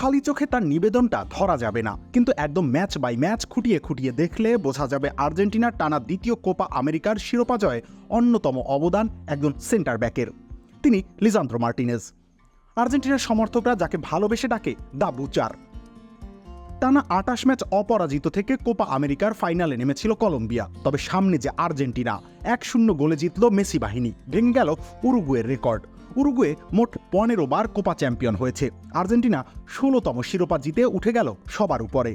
খালি চোখে তার নিবেদনটা ধরা যাবে না, কিন্তু একদম ম্যাচ বাই ম্যাচ খুঁটিয়ে খুঁটিয়ে দেখলে বোঝা যাবে আর্জেন্টিনার টানা দ্বিতীয় কোপা আমেরিকার শিরোপা জয়ে অন্যতম অবদান একজন সেন্টার ব্যাকের। তিনি লিসান্দ্রো মার্টিনেজ। আর্জেন্টিনার সমর্থকরা যাকে ভালোবেসে ডাকে দ্য বুচার। টানা ২৮ ম্যাচ অপরাজিত থেকে কোপা আমেরিকার ফাইনালে নেমেছিল কলম্বিয়া। তবে সামনে যে আর্জেন্টিনা, ১-০ গোলে জিতল মেসি বাহিনী, ভেঙে গেল উরুগুয়ের রেকর্ড। উরুগুয়ে মোট ১৫ বার কোপা চ্যাম্পিয়ন হয়েছে। আর্জেন্টিনা ১৬তম শিরোপা জিতে উঠে গেল সবার উপরে।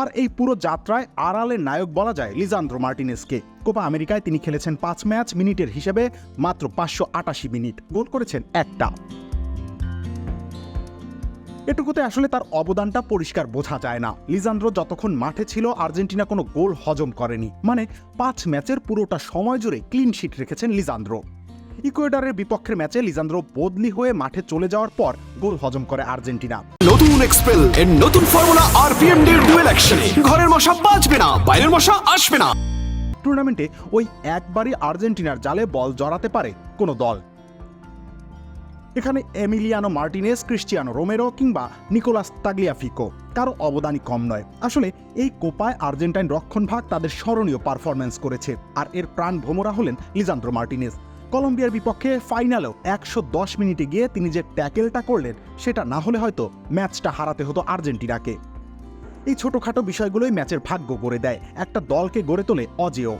আর এই পুরো যাত্রায় আড়ালের নায়ক বলা যায় লিসান্দ্রো মার্টিনেজকে। কোপা আমেরিকায় তিনি খেলেছেন ৫ ম্যাচ, মিনিটের হিসেবে মাত্র ৫৮৮ মিনিট, গোল করেছেন একটা। এটুকুতে আসলে তার অবদানটা পরিষ্কার বোঝা যায় না। লিসান্দ্রো যতক্ষণ মাঠে ছিল আর্জেন্টিনা কোনো গোল হজম করেনি, মানে ৫ ম্যাচের পুরোটা সময় জুড়ে ক্লিন শিট রেখেছেন লিসান্দ্রো। ইকুয়েডরের বিপক্ষের ম্যাচে লিসান্দ্রো বদলি হয়ে মাঠে চলে যাওয়ার পর গোল হজম করে আর্জেন্টিনা। নতুন এক্সপেল এর নতুন ফর্মুলা আরপিএম ডি ডুয়েল অ্যাকশনে ঘরের মশা বাঁচবে না, বাইরের মশা আসবে না। টুর্নামেন্টে ওই একবারই আর্জেন্টিনার জালে বল জড়াতে পারে কোনো দল। এখানে এমিলিয়ানো মার্টিনেজ, ক্রিস্টিয়ানো রোমেরো কিংবা নিকোলাস তাগলিয়াফিকো, কারো অবদানই কম নয়। আসলে এই কোপায় আর্জেন্টাইন রক্ষণভাগ তাদের স্মরণীয় পারফরম্যান্স করেছে, আর এর প্রাণ ভোমরা হলেন লিসান্দ্রো মার্টিনেজ। কলম্বিয়ার বিপক্ষে ফাইনালেও ১১০ মিনিটে গিয়ে তিনি যে ট্যাকেলটা করলেন, সেটা না হলে হয়তো ম্যাচটা হারাতে হতো আর্জেন্টিনাকে। এই ছোটখাটো বিষয়গুলোই ম্যাচের ভাগ্য গড়ে দেয়, একটা দলকে গড়ে তোলে অজেয়।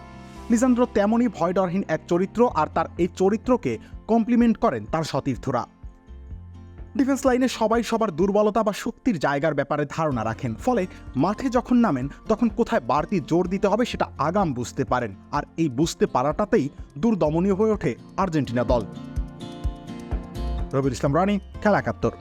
লিসান্দ্রো তেমনই ভয়ডরহীন এক চরিত্র, আর তার এই চরিত্রকে কমপ্লিমেন্ট করেন তার সতীর্থরা। ডিফেন্স লাইনে সবাই সবার দুর্বলতা বা শক্তির জায়গার ব্যাপারে ধারণা রাখেন, ফলে মাঠে যখন নামেন তখন কোথায় বাড়তি জোর দিতে হবে সেটা আগাম বুঝতে পারেন। আর এই বুঝতে পারাটাতেই দুর্দমনীয় হয়ে ওঠে আর্জেন্টিনা দল। রবিউল ইসলাম রানী, খেলা ৭১।